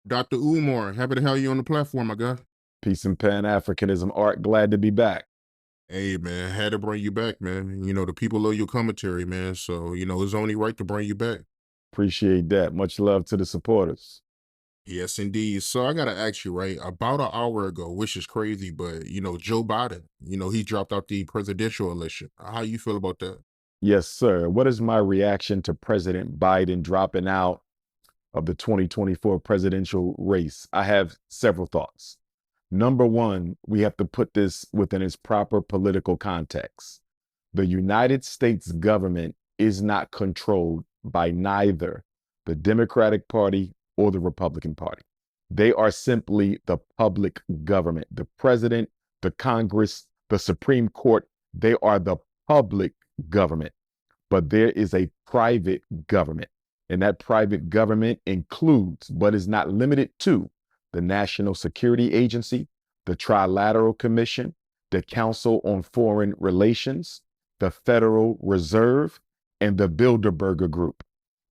Dr. Umar, happy to have you on the platform, my guy. Peace and Pan-Africanism. Art, glad to be back. Hey, man, had to bring you back, man. The people love your commentary, man. So, it's only right to bring you back. Appreciate that. Much love to the supporters. Yes, indeed. So I gotta ask you, right? About an hour ago, which is crazy, but Joe Biden, he dropped out the presidential election. How you feel about that? Yes, sir. What is my reaction to President Biden dropping out of the 2024 presidential race? I have several thoughts. Number one, we have to put this within its proper political context. The United States government is not controlled by neither the Democratic Party or the Republican Party. They are simply the public government. The president, the Congress, the Supreme Court, they are the public government. But there is a private government, and that private government includes, but is not limited to, the National Security Agency, the Trilateral Commission, the Council on Foreign Relations, the Federal Reserve, and the Bilderberger Group.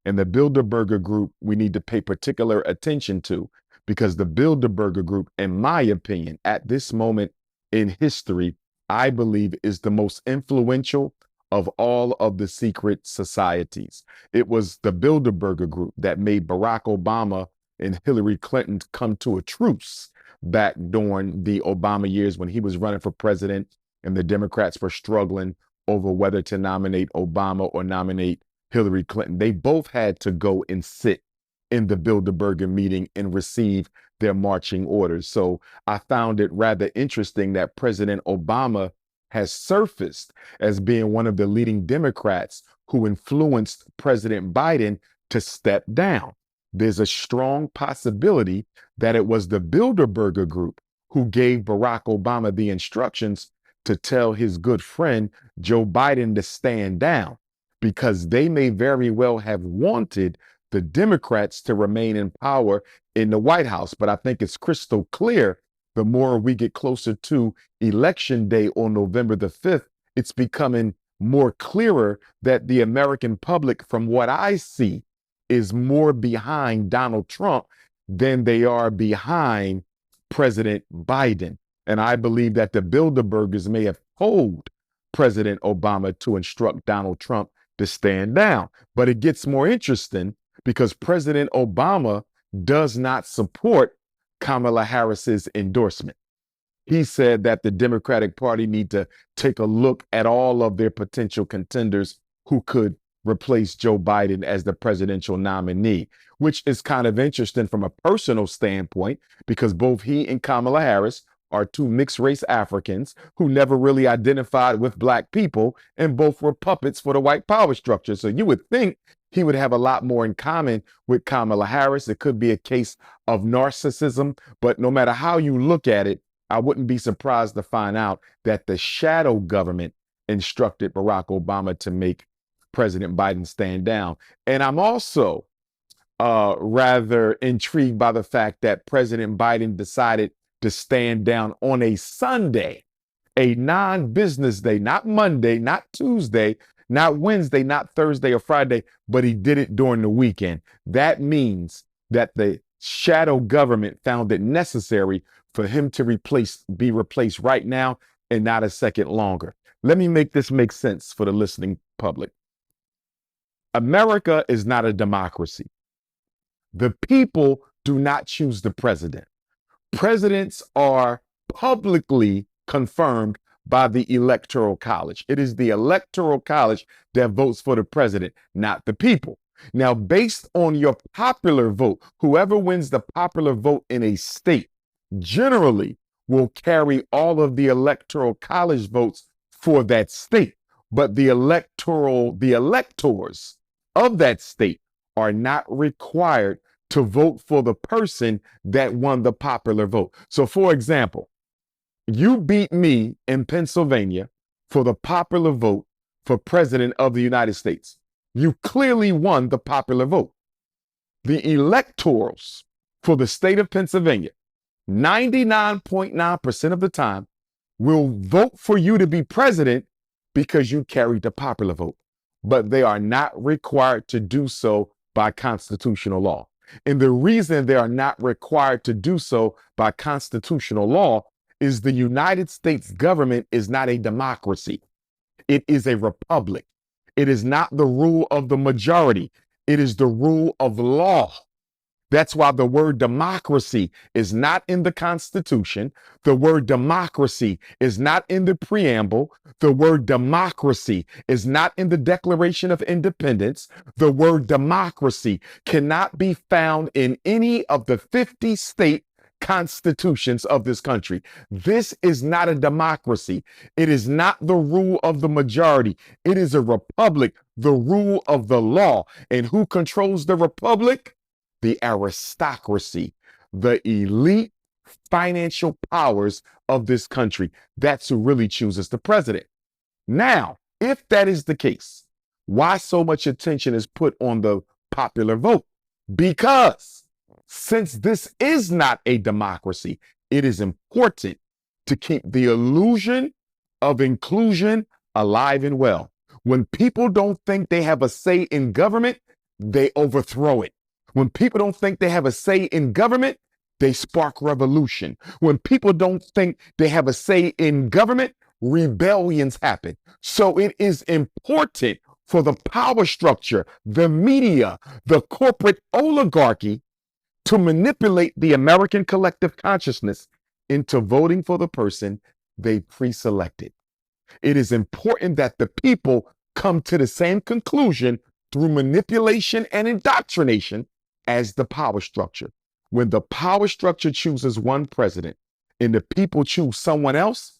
And the Bilderberger Group, we need to pay particular attention to, because the Bilderberger Group, in my opinion, at this moment in history, I believe is the most influential of all of the secret societies. It was the Bilderberger Group that made Barack Obama and Hillary Clinton come to a truce back during the Obama years when he was running for president and the Democrats were struggling over whether to nominate Obama or nominate Hillary Clinton. They both had to go and sit in the Bilderberger meeting and receive their marching orders. So I found it rather interesting that President Obama has surfaced as being one of the leading Democrats who influenced President Biden to step down. There's a strong possibility that it was the Bilderberger Group who gave Barack Obama the instructions to tell his good friend Joe Biden to stand down, because they may very well have wanted the Democrats to remain in power in the White House. But I think it's crystal clear, the more we get closer to Election Day on November the 5th, it's becoming more clearer that the American public, from what I see, is more behind Donald Trump than they are behind President Biden. And I believe that the Bilderbergers may have told President Obama to instruct Donald Trump to stand down. But it gets more interesting because President Obama does not support Kamala Harris's endorsement. He said that the Democratic Party need to take a look at all of their potential contenders who could replace Joe Biden as the presidential nominee, which is kind of interesting from a personal standpoint, because both he and Kamala Harris are two mixed race Africans who never really identified with Black people, and both were puppets for the white power structure. So you would think he would have a lot more in common with Kamala Harris. It could be a case of narcissism, but no matter how you look at it, I wouldn't be surprised to find out that the shadow government instructed Barack Obama to make President Biden stand down. And I'm also rather intrigued by the fact that President Biden decided to stand down on a Sunday, a non-business day, not Monday, not Tuesday, not Wednesday, not Thursday or Friday, but he did it during the weekend. That means that the shadow government found it necessary for him to be replaced right now and not a second longer. Let me make this make sense for the listening public. America is not a democracy. The people do not choose the president. Presidents are publicly confirmed by the Electoral College. It is the Electoral College that votes for the president, not the people. Now, based on your popular vote, whoever wins the popular vote in a state generally will carry all of the Electoral College votes for that state. But the electors of that state are not required to vote for the person that won the popular vote. So, for example, you beat me in Pennsylvania for the popular vote for president of the United States. You clearly won the popular vote. The electors for the state of Pennsylvania, 99.9% of the time, will vote for you to be president because you carried the popular vote. But they are not required to do so by constitutional law. And the reason they are not required to do so by constitutional law is the United States government is not a democracy. It is a republic. It is not the rule of the majority. It is the rule of law. That's why the word democracy is not in the Constitution. The word democracy is not in the preamble. The word democracy is not in the Declaration of Independence. The word democracy cannot be found in any of the 50 state constitutions of this country. This is not a democracy. It is not the rule of the majority. It is a republic, the rule of the law. And who controls the republic? The aristocracy, the elite financial powers of this country. That's who really chooses the president. Now, if that is the case, why so much attention is put on the popular vote? Because since this is not a democracy, it is important to keep the illusion of inclusion alive and well. When people don't think they have a say in government, they overthrow it. When people don't think they have a say in government, they spark revolution. When people don't think they have a say in government, rebellions happen. So it is important for the power structure, the media, the corporate oligarchy to manipulate the American collective consciousness into voting for the person they pre-selected. It is important that the people come to the same conclusion through manipulation and indoctrination as the power structure. When the power structure chooses one president and the people choose someone else,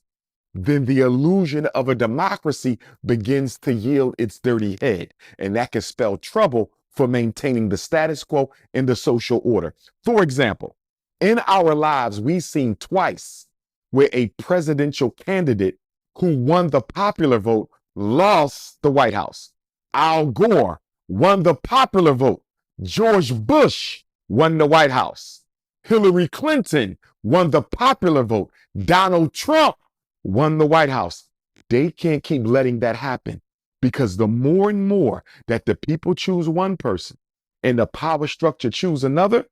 then the illusion of a democracy begins to yield its dirty head. And that can spell trouble for maintaining the status quo and the social order. For example, in our lives, we've seen twice where a presidential candidate who won the popular vote lost the White House. Al Gore won the popular vote. George Bush won the White House. Hillary Clinton won the popular vote. Donald Trump won the White House. They can't keep letting that happen, because the more and more that the people choose one person and the power structure choose another,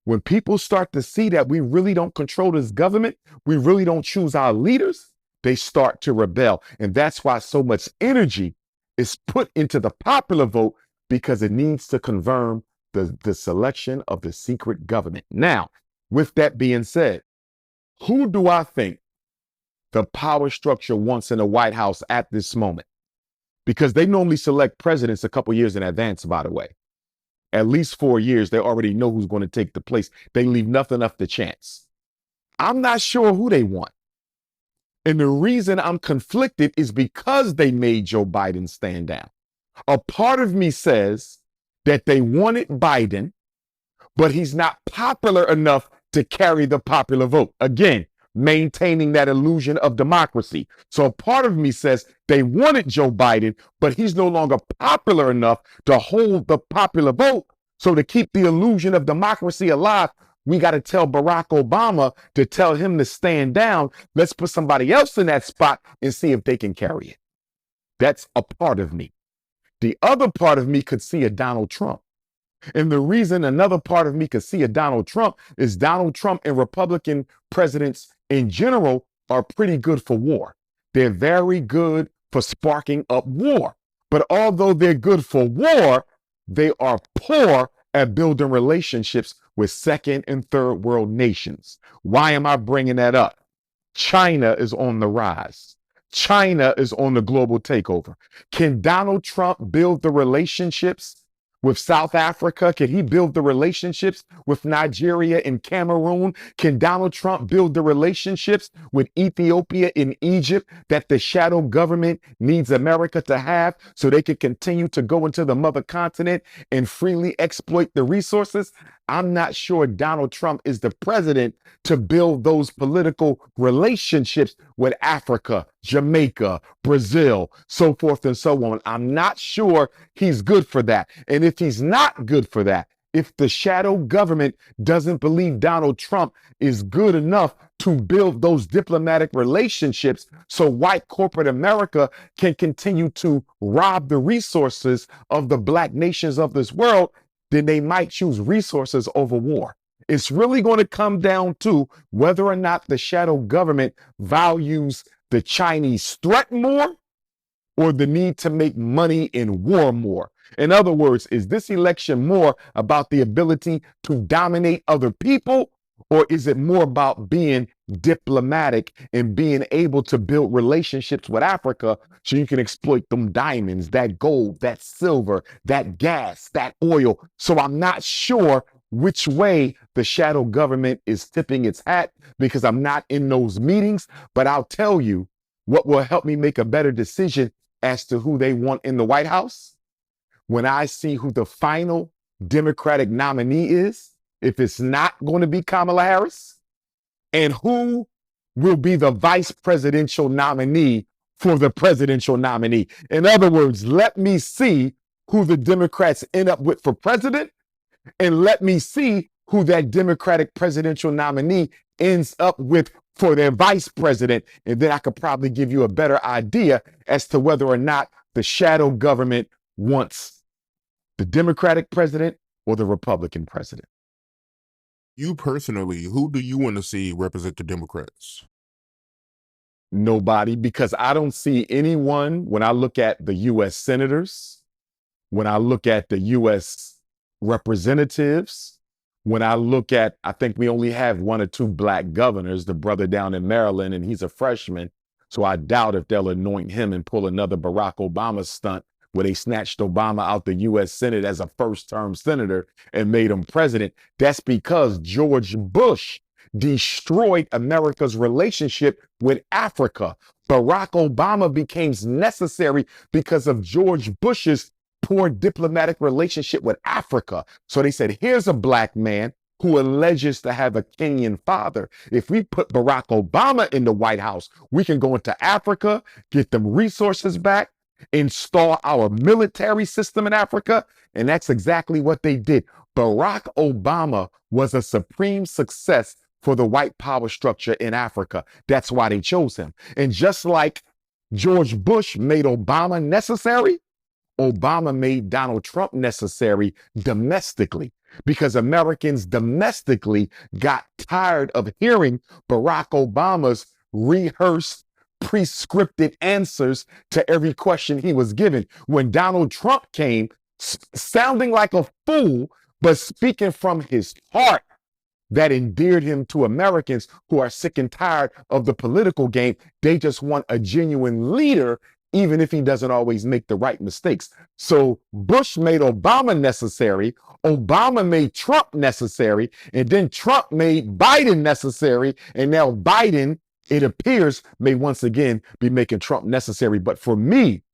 when people start to see that we really don't control this government, we really don't choose our leaders, they start to rebel. And that's why so much energy is put into the popular vote, because it needs to confirm the selection of the secret government. Now, with that being said, who do I think the power structure wants in the White House at this moment? Because they normally select presidents a couple years in advance, by the way. At least 4 years, they already know who's going to take the place. They leave nothing up to chance. I'm not sure who they want. And the reason I'm conflicted is because they made Joe Biden stand down. A part of me says that they wanted Biden, but he's not popular enough to carry the popular vote. Again, maintaining that illusion of democracy. So a part of me says they wanted Joe Biden, but he's no longer popular enough to hold the popular vote. So to keep the illusion of democracy alive, we got to tell Barack Obama to tell him to stand down. Let's put somebody else in that spot and see if they can carry it. That's a part of me. The other part of me could see a Donald Trump. And the reason another part of me could see a Donald Trump is Donald Trump and Republican presidents in general are pretty good for war. They're very good for sparking up war. But although they're good for war, they are poor at building relationships with second and third world nations. Why am I bringing that up? China is on the rise. China is on the global takeover. Can Donald Trump build the relationships with South Africa? Can he build the relationships with Nigeria and Cameroon? Can Donald Trump build the relationships with Ethiopia and Egypt that the shadow government needs America to have so they can continue to go into the mother continent and freely exploit the resources? I'm not sure Donald Trump is the president to build those political relationships with Africa, Jamaica, Brazil, so forth and so on. I'm not sure he's good for that. And if he's not good for that, if the shadow government doesn't believe Donald Trump is good enough to build those diplomatic relationships so white corporate America can continue to rob the resources of the black nations of this world, then they might choose resources over war. It's really going to come down to whether or not the shadow government values the Chinese threat more or the need to make money in war more. In other words, is this election more about the ability to dominate other people, or is it more about being diplomatic and being able to build relationships with Africa so you can exploit them diamonds, that gold, that silver, that gas, that oil? So I'm not sure which way the shadow government is tipping its hat because I'm not in those meetings, but I'll tell you what will help me make a better decision as to who they want in the White House when I see who the final Democratic nominee is, if it's not going to be Kamala Harris, and who will be the vice presidential nominee for the presidential nominee. In other words, let me see who the Democrats end up with for president, and let me see who that Democratic presidential nominee ends up with for their vice president. And then I could probably give you a better idea as to whether or not the shadow government wants the Democratic president or the Republican president. You personally, who do you want to see represent the Democrats? Nobody, because I don't see anyone when I look at the U.S. senators, when I look at the U.S. representatives, when I look at, I think we only have one or two black governors, the brother down in Maryland, and he's a freshman. So I doubt if they'll anoint him and pull another Barack Obama stunt where they snatched Obama out the U.S. Senate as a first-term senator and made him president. That's because George Bush destroyed America's relationship with Africa. Barack Obama became necessary because of George Bush's poor diplomatic relationship with Africa. So they said, here's a black man who alleges to have a Kenyan father. If we put Barack Obama in the White House, we can go into Africa, get them resources back, install our military system in Africa. And that's exactly what they did. Barack Obama was a supreme success for the white power structure in Africa. That's why they chose him. And just like George Bush made Obama necessary, Obama made Donald Trump necessary domestically, because Americans domestically got tired of hearing Barack Obama's rehearsed, pre-scripted answers to every question he was given. When Donald Trump came, sounding like a fool, but speaking from his heart, that endeared him to Americans who are sick and tired of the political game. They just want a genuine leader, even if he doesn't always make the right mistakes. So Bush made Obama necessary, Obama made Trump necessary, and then Trump made Biden necessary, and now Biden, it appears, may once again be making Trump necessary. But for me,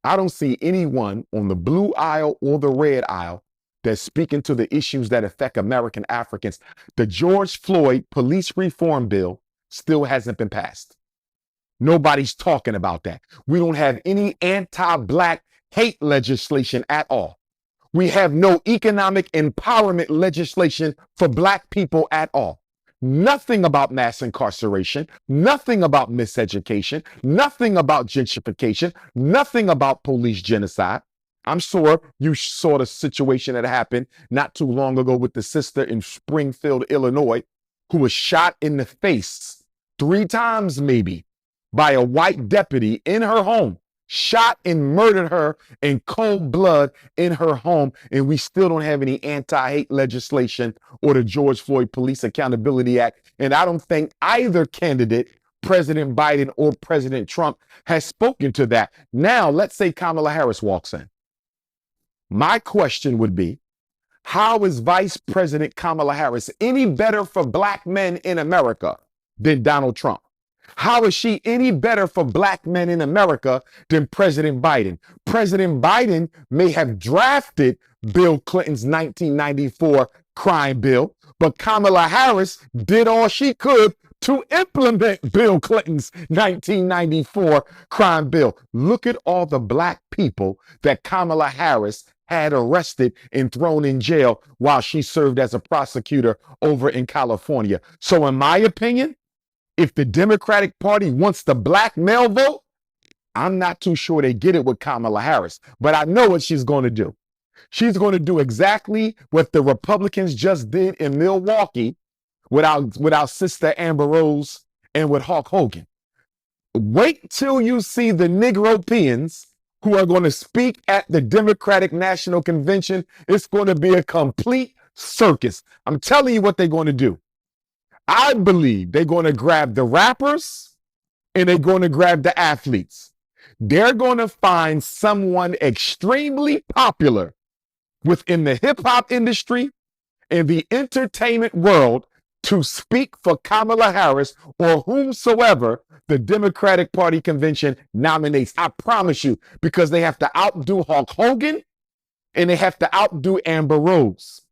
I don't see anyone on the blue aisle or the red aisle that's speaking to the issues that affect American Africans. The George Floyd police reform bill still hasn't been passed. Nobody's talking about that. We don't have any anti-black hate legislation at all. We have no economic empowerment legislation for black people at all. Nothing about mass incarceration, nothing about miseducation, nothing about gentrification, nothing about police genocide. I'm sure you saw the situation that happened not too long ago with the sister in Springfield, Illinois, who was shot in the face 3 times maybe by a white deputy in her home, shot and murdered her in cold blood in her home. And we still don't have any anti-hate legislation or the George Floyd Police Accountability Act. And I don't think either candidate, President Biden or President Trump, has spoken to that. Now, let's say Kamala Harris walks in. My question would be, how is Vice President Kamala Harris any better for black men in America than Donald Trump? How is she any better for black men in America than President Biden? President Biden may have drafted Bill Clinton's 1994 crime bill, but Kamala Harris did all she could to implement Bill Clinton's 1994 crime bill. Look at all the black people that Kamala Harris had arrested and thrown in jail while she served as a prosecutor over in California. So in my opinion, if the Democratic Party wants the black male vote, I'm not too sure they get it with Kamala Harris, but I know what she's going to do. She's going to do exactly what the Republicans just did in Milwaukee without Sister Amber Rose and with Hulk Hogan. Wait till you see the Negropeans who are going to speak at the Democratic National Convention. It's going to be a complete circus. I'm telling you what they're going to do. I believe they're going to grab the rappers and they're going to grab the athletes. They're going to find someone extremely popular within the hip hop industry and the entertainment world to speak for Kamala Harris or whomsoever the Democratic Party convention nominates. I promise you, because they have to outdo Hulk Hogan and they have to outdo Amber Rose.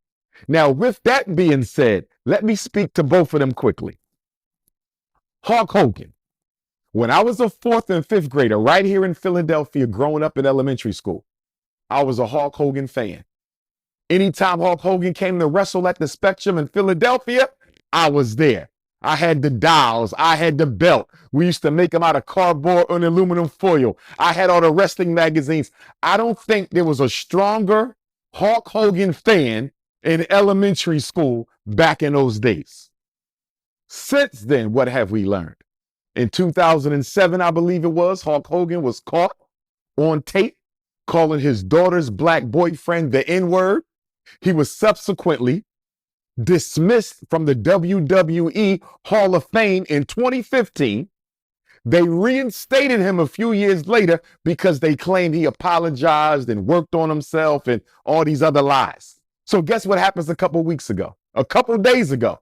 Now, with that being said, let me speak to both of them quickly. Hulk Hogan. When I was a 4th and 5th grader right here in Philadelphia, growing up in elementary school, I was a Hulk Hogan fan. Anytime Hulk Hogan came to wrestle at the Spectrum in Philadelphia, I was there. I had the dolls. I had the belt. We used to make them out of cardboard and aluminum foil. I had all the wrestling magazines. I don't think there was a stronger Hulk Hogan fan in elementary school back in those days. Since then, what have we learned? In 2007, I believe it was, Hulk Hogan was caught on tape calling his daughter's black boyfriend the N-word. He was subsequently dismissed from the WWE Hall of Fame in 2015. They reinstated him a few years later because they claimed he apologized and worked on himself and all these other lies. So guess what happens a couple days ago?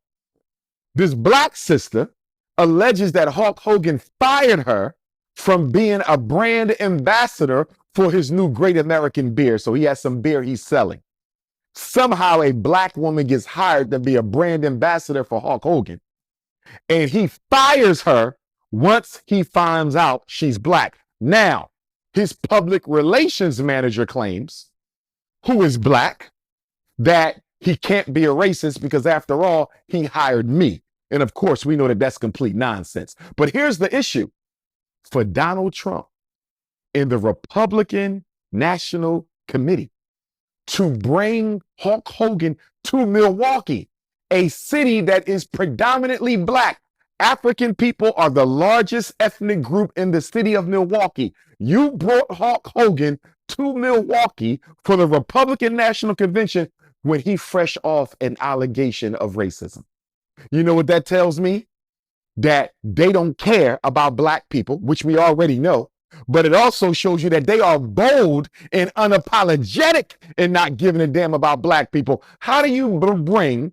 This black sister alleges that Hulk Hogan fired her from being a brand ambassador for his new Great American beer. So he has some beer he's selling. Somehow a black woman gets hired to be a brand ambassador for Hulk Hogan. And he fires her once he finds out she's black. Now, his public relations manager claims, who is black, that he can't be a racist because after all, he hired me. And of course, we know that that's complete nonsense. But here's the issue. For Donald Trump and the Republican National Committee to bring Hulk Hogan to Milwaukee, a city that is predominantly black. African people are the largest ethnic group in the city of Milwaukee. You brought Hulk Hogan to Milwaukee for the Republican National Convention when he fresh off an allegation of racism. You know what that tells me? That they don't care about black people, which we already know. But it also shows you that they are bold and unapologetic in not giving a damn about black people. How do you bring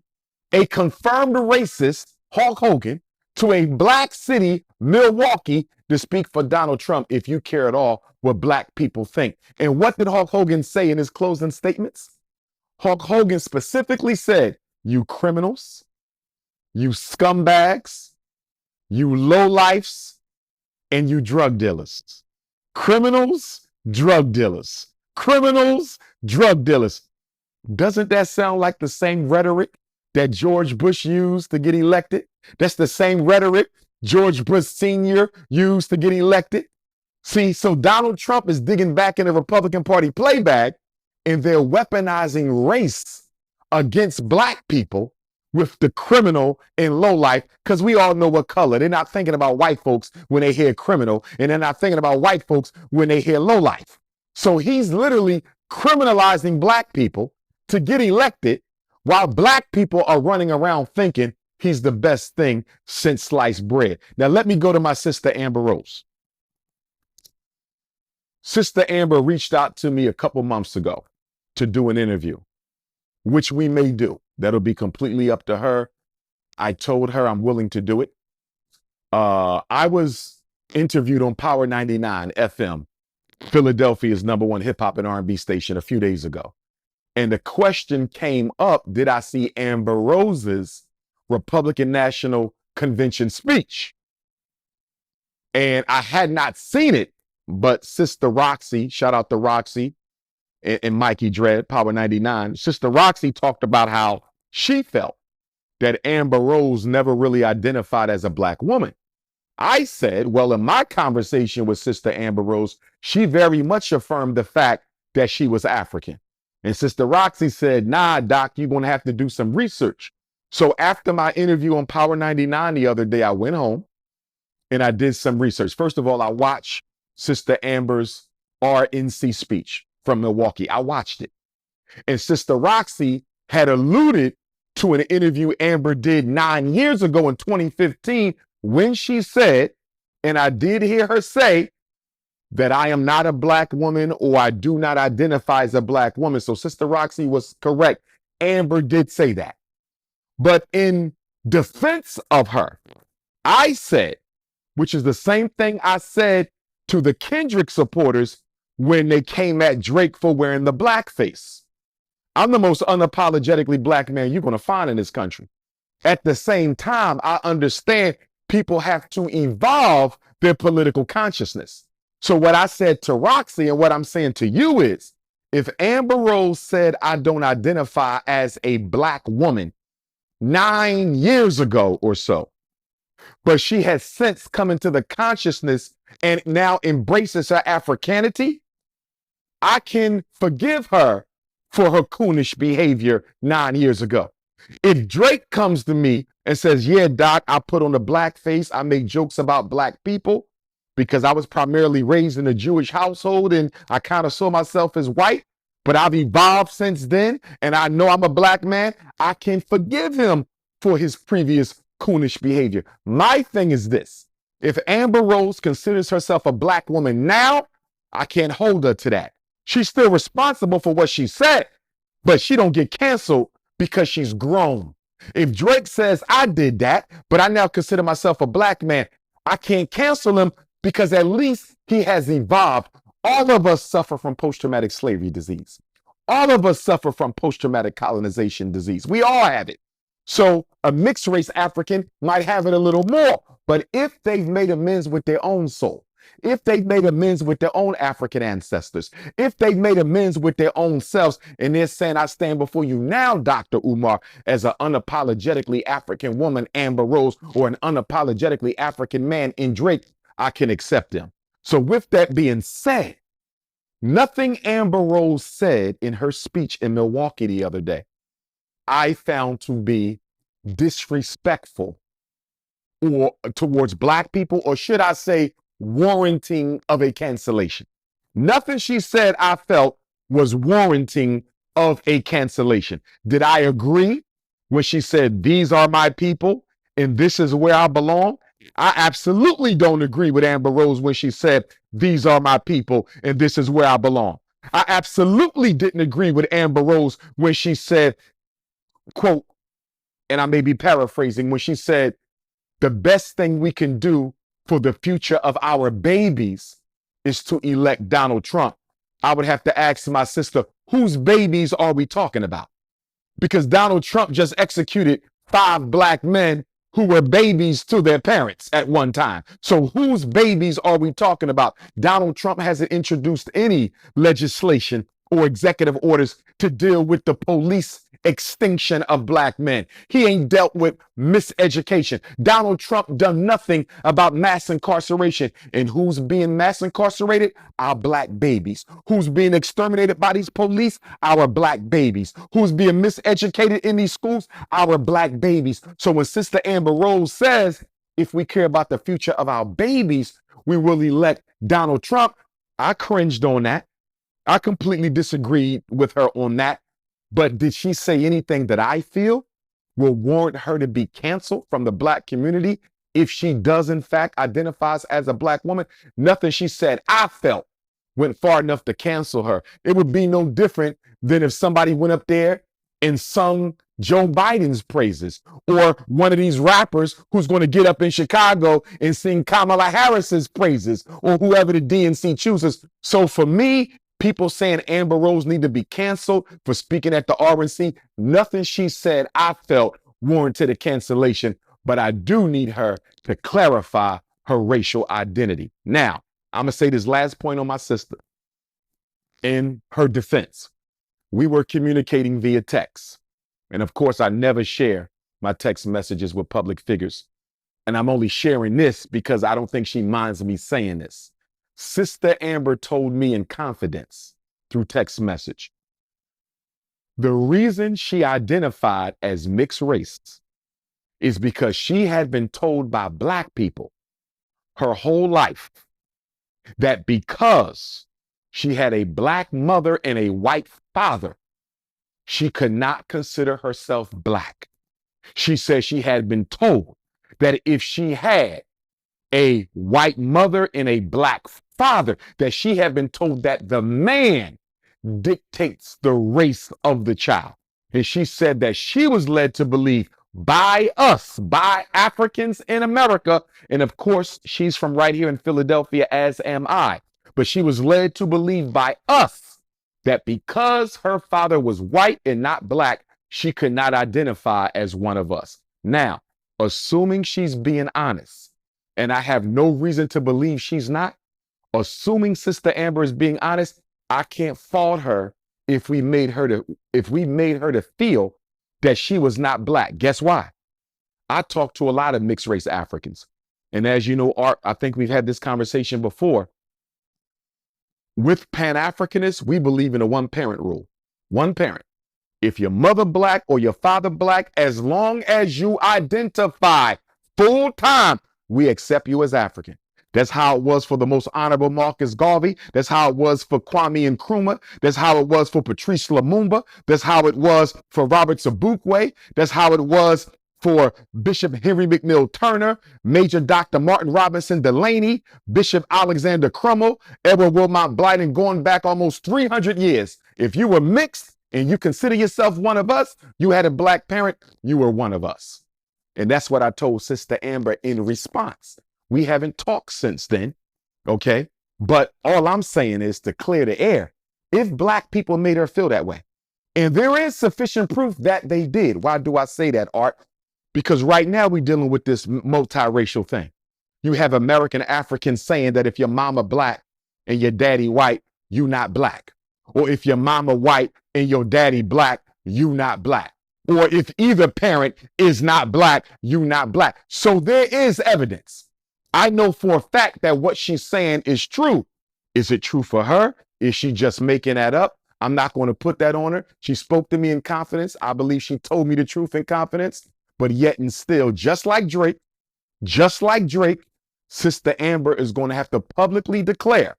a confirmed racist, Hulk Hogan, to a black city, Milwaukee, to speak for Donald Trump if you care at all what black people think? And what did Hulk Hogan say in his closing statements? Hulk Hogan specifically said, "You criminals, you scumbags, you lowlifes, and you drug dealers." Criminals, drug dealers. Criminals, drug dealers. Doesn't that sound like the same rhetoric that George Bush used to get elected? That's the same rhetoric George Bush Sr. used to get elected. See, so Donald Trump is digging back in the Republican Party playback and they're weaponizing race against black people with the criminal and lowlife, because we all know what color. They're not thinking about white folks when they hear criminal, and they're not thinking about white folks when they hear lowlife. So he's literally criminalizing black people to get elected while black people are running around thinking he's the best thing since sliced bread. Now, let me go to my sister, Amber Rose. Sister Amber reached out to me a couple months ago to do an interview, which we may do. That'll be completely up to her. I told her I'm willing to do it. I was interviewed on Power 99 FM, Philadelphia's #1 hip hop and R&B station, a few days ago. And the question came up, did I see Amber Rose's Republican National Convention speech? And I had not seen it, but Sister Roxy, shout out to Roxy and Mikey Dread, Power 99, Sister Roxy talked about how she felt that Amber Rose never really identified as a black woman. I said, well, in my conversation with Sister Amber Rose, she very much affirmed the fact that she was African. And Sister Roxy said, nah, Doc, you're going to have to do some research. So after my interview on Power 99 the other day, I went home and I did some research. First of all, I watched Sister Amber's RNC speech from Milwaukee. I watched it. And Sister Roxy had alluded to an interview Amber did 9 years ago in 2015 when she said, and I did hear her say, that I am not a black woman or I do not identify as a black woman. So Sister Roxy was correct. Amber did say that. But in defense of her, I said, which is the same thing I said to the Kendrick supporters when they came at Drake for wearing the blackface. I'm the most unapologetically black man you're going to find in this country. At the same time, I understand people have to evolve their political consciousness. So what I said to Roxy and what I'm saying to you is, if Amber Rose said I don't identify as a black woman 9 years ago or so, but she has since come into the consciousness and now embraces her Africanity, I can forgive her for her coonish behavior 9 years ago. If Drake comes to me and says, yeah, Doc, I put on a blackface, I make jokes about black people because I was primarily raised in a Jewish household and I kind of saw myself as white, but I've evolved since then and I know I'm a black man, I can forgive him for his previous coonish behavior. My thing is this: if Amber Rose considers herself a black woman now, I can't hold her to that. She's still responsible for what she said, but she don't get canceled because she's grown. If Drake says I did that, but I now consider myself a black man, I can't cancel him because at least he has evolved. All of us suffer from post-traumatic slavery disease. All of us suffer from post-traumatic colonization disease. We all have it. So a mixed race African might have it a little more, but if they've made amends with their own soul, if they've made amends with their own African ancestors, if they've made amends with their own selves, and they're saying, I stand before you now, Dr. Umar, as an unapologetically African woman, Amber Rose, or an unapologetically African man in Drake, I can accept them. So with that being said, nothing Amber Rose said in her speech in Milwaukee the other day, I found to be disrespectful or towards black people, or should I say, warranting of a cancellation. Nothing she said I felt was warranting of a cancellation. Did I agree when she said, these are my people and this is where I belong? I absolutely don't agree with Amber Rose when she said, these are my people and this is where I belong. I absolutely didn't agree with Amber Rose when she said, quote, and I may be paraphrasing, when she said, the best thing we can do for the future of our babies is to elect Donald Trump. I would have to ask my sister, whose babies are we talking about? Because Donald Trump just executed 5 black men who were babies to their parents at one time. So whose babies are we talking about? Donald Trump hasn't introduced any legislation or executive orders to deal with the police extinction of black men. He ain't dealt with miseducation. Donald Trump done nothing about mass incarceration. And who's being mass incarcerated? Our black babies. Who's being exterminated by these police? Our black babies. Who's being miseducated in these schools? Our black babies. So when Sister Amber Rose says, if we care about the future of our babies, we will elect Donald Trump, I cringed on that. I completely disagreed with her on that. But did she say anything that I feel will warrant her to be canceled from the black community if she does in fact identifies as a black woman? Nothing she said I felt went far enough to cancel her. It would be no different than if somebody went up there and sung Joe Biden's praises, or one of these rappers who's going to get up in Chicago and sing Kamala Harris's praises, or whoever the DNC chooses. So for me, people saying Amber Rose need to be canceled for speaking at the RNC, nothing she said I felt warranted a cancellation, but I do need her to clarify her racial identity. Now, I'm going to say this last point on my sister. In her defense, we were communicating via text. And of course, I never share my text messages with public figures. And I'm only sharing this because I don't think she minds me saying this. Sister Amber told me in confidence through text message The reason she identified as mixed race is because she had been told by Black people her whole life that because she had a Black mother and a white father, she could not consider herself Black. She said she had been told that if she had a white mother and a Black father, that she had been told that the man dictates the race of the child. And she said that she was led to believe by us, by Africans in America. And of course, she's from right here in Philadelphia, as am I. But she was led to believe by us that because her father was white and not Black, she could not identify as one of us. Now, assuming she's being honest, and I have no reason to believe she's not, assuming Sister Amber is being honest, I can't fault her if we made her to feel that she was not Black. Guess why? I talked to a lot of mixed race Africans. And as you know, Art, I think we've had this conversation before. With Pan-Africanists, we believe in a one-parent rule. One parent. If your mother Black or your father Black, as long as you identify full-time, we accept you as African. That's how it was for the most honorable Marcus Garvey. That's how it was for Kwame Nkrumah. That's how it was for Patrice Lumumba. That's how it was for Robert Sobukwe. That's how it was for Bishop Henry McNeil Turner, Major Dr. Martin Robinson Delaney, Bishop Alexander Crummell, Edward Wilmot Blyden, going back almost 300 years. If you were mixed and you consider yourself one of us, you had a Black parent, you were one of us. And that's what I told Sister Amber in response. We haven't talked since then, okay? But all I'm saying is to clear the air. If Black people made her feel that way, and there is sufficient proof that they did. Why do I say that, Art? Because right now we're dealing with this multiracial thing. You have American Africans saying that if your mama Black and your daddy white, you not Black. Or if your mama white and your daddy Black, you not Black. Or if either parent is not Black, you not Black. So there is evidence. I know for a fact that what she's saying is true. Is it true for her? Is she just making that up? I'm not going to put that on her. She spoke to me in confidence. I believe she told me the truth in confidence. But yet and still, just like Drake, Sister Amber is going to have to publicly declare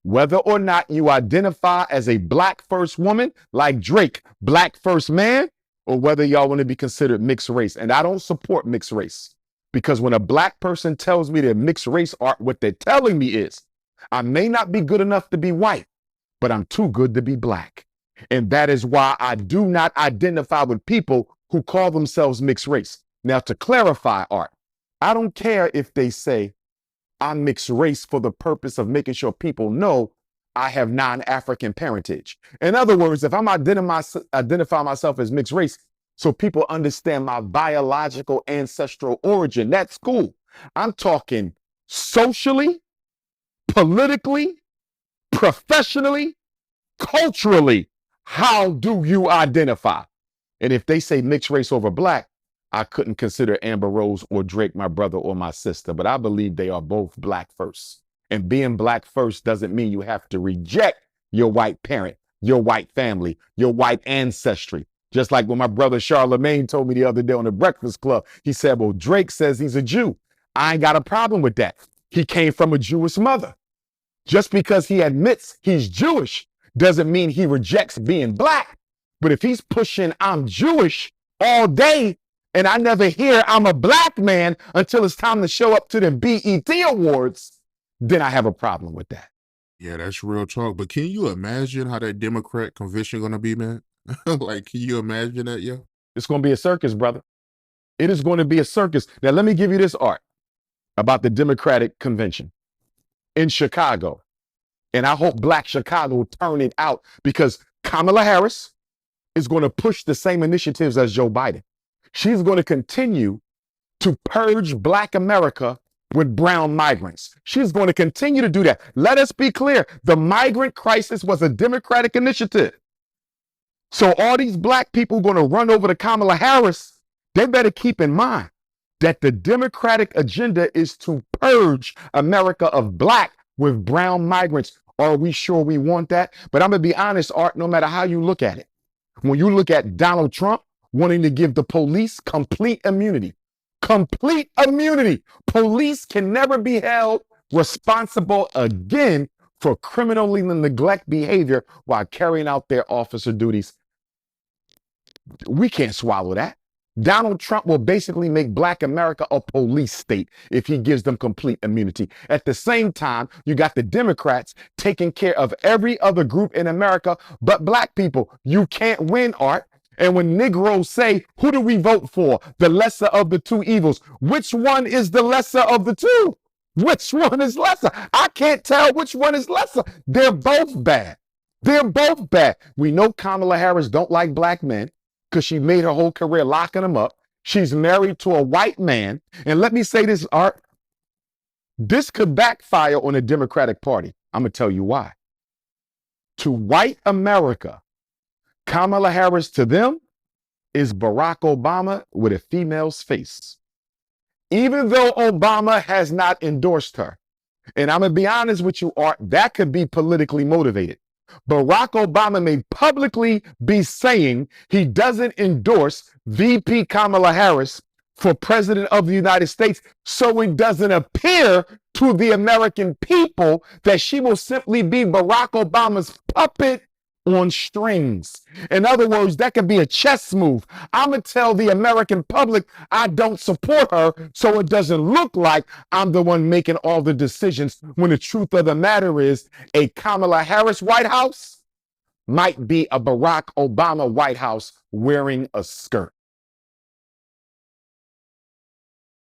whether or not you identify as a Black first woman, like Drake, Black first man, or whether y'all want to be considered mixed race. And I don't support mixed race. Because when a Black person tells me they're mixed race, Art, what they're telling me is, I may not be good enough to be white, but I'm too good to be Black. And that is why I do not identify with people who call themselves mixed race. Now, to clarify, Art, I don't care if they say I'm mixed race for the purpose of making sure people know I have non-African parentage. In other words, if I'm identify myself as mixed race, so people understand my biological ancestral origin, that's cool. I'm talking socially, politically, professionally, culturally. How do you identify? And if they say mixed race over Black, I couldn't consider Amber Rose or Drake my brother or my sister, but I believe they are both Black first. And being Black first doesn't mean you have to reject your white parent, your white family, your white ancestry. Just like when my brother Charlemagne told me the other day on the Breakfast Club, he said, well, Drake says he's a Jew. I ain't got a problem with that. He came from a Jewish mother. Just because he admits he's Jewish doesn't mean he rejects being Black. But if he's pushing I'm Jewish all day and I never hear I'm a Black man until it's time to show up to the BET Awards, then I have a problem with that. Yeah, that's real talk. But can you imagine how that Democrat convention gonna be, man? Like, can you imagine that, yo? It's going to be a circus, brother. It is going to be a circus. Now, let me give you this, Art, about the Democratic convention in Chicago. And I hope Black Chicago turn it out, because Kamala Harris is going to push the same initiatives as Joe Biden. She's going to continue to purge Black America with brown migrants. She's going to continue to do that. Let us be clear. The migrant crisis was a Democratic initiative. So all these Black people going to run over to Kamala Harris, they better keep in mind that the Democratic agenda is to purge America of Black with brown migrants. Are we sure we want that? But I'm going to be honest, Art, no matter how you look at it, When you look at Donald Trump wanting to give the police complete immunity, police can never be held responsible again for criminally neglect behavior while carrying out their officer duties. We can't swallow that. Donald Trump will basically make Black America a police state if he gives them complete immunity. At the same time, you got the Democrats taking care of every other group in America but Black people. You can't win, Art. And when Negroes say, who do we vote for? The lesser of the two evils. Which one is the lesser of the two? Which one is lesser? I can't tell which one is lesser. They're both bad. They're both bad. We know Kamala Harris don't like Black men because she made her whole career locking them up. She's married to a white man. And let me say this, Art. This could backfire on the Democratic Party. I'm going to tell you why. To white America, Kamala Harris to them is Barack Obama with a female's face. Even though Obama has not endorsed her. And I'm going to be honest with you, Art, that could be politically motivated. Barack Obama may publicly be saying he doesn't endorse VP Kamala Harris for president of the United States, so it doesn't appear to the American people that she will simply be Barack Obama's puppet on strings. In other words, that could be a chess move. I'm going to tell the American public I don't support her so it doesn't look like I'm the one making all the decisions, when the truth of the matter is a Kamala Harris White House might be a Barack Obama White House wearing a skirt.